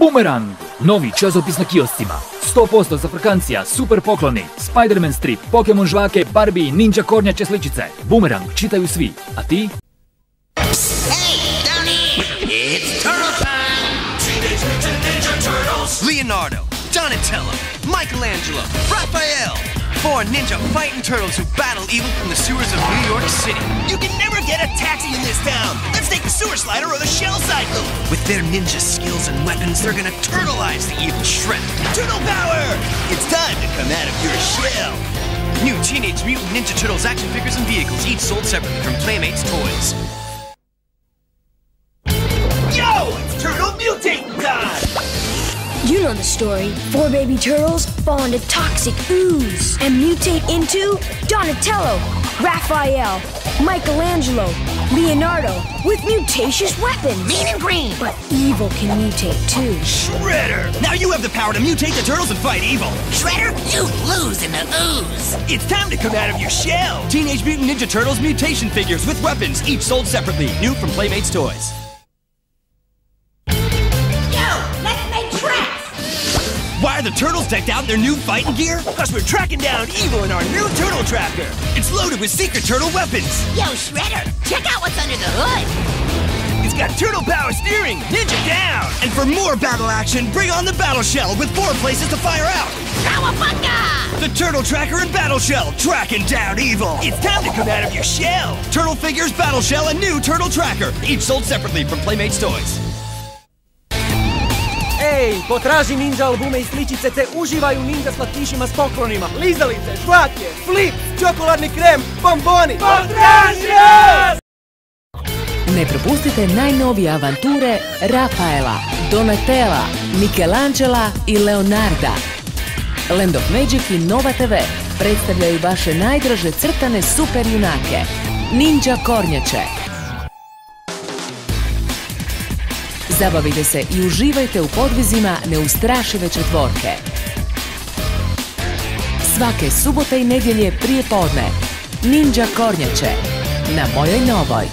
Bumerang, novi časopis na kioscima. 100% zafrkancija, super pokloni, Spider-Man strip, Pokemon žvake, Barbie, ninja kornjače sličice. Bumerang čitaju svi, a ti? Hey, Donnie! It's turtle time! Teenage Mutant Ninja Turtles! Leonardo, Donatello, Michelangelo, Raphael! 4 ninja fighting turtles who battle evil from the sewers of New York City. You can never get a taxi in this town! Let's take the sewer slider or the shell cycle! With their ninja skills and weapons, they're gonna turtleize the evil Shredder. Turtle power! It's time to come out of your shell! New Teenage Mutant Ninja Turtles action figures and vehicles, each sold separately from Playmates Toys. Yo! It's turtle mutating time! You know the story. 4 baby turtles fall into toxic ooze and mutate into Donatello, Raphael, Michelangelo, Leonardo with mutacious weapons. Mean and green! But evil can mutate too. Shredder! Now you have the power to mutate the turtles and fight evil! Shredder, you lose in the ooze! It's time to come out of your shell! Teenage Mutant Ninja Turtles mutation figures with weapons, each sold separately. New from Playmates Toys. Why are the turtles decked out in their new fighting gear? Because we're tracking down evil in our new turtle tracker. It's loaded with secret turtle weapons. Yo, Shredder, check out what's under the hood. It's got turtle power steering, ninja down. And for more battle action, bring on the battle shell with 4 places to fire out. Cowabunga! The turtle tracker and battle shell, tracking down evil. It's time to come out of your shell. Turtle figures, battle shell, and new turtle tracker. Each sold separately from Playmates Toys. Ej, potraži ninja albume i sličice te uživaj u ninja slatkišima s poklonima. Lizalice, žvake, flip, čokoladni krem, bomboni. Potraži! Ne propustite najnovije avanture Rafaela, Donatella, Michelangela i Leonarda. Land of Magic i Nova TV predstavljaju vaše najdraže crtane super junake. Ninja kornjače. Zabavite se i uživajte u podvizima neustrašive četvorke. Svake subote i nedjelje prije podne. Ninja kornjače na mojoj Novoj.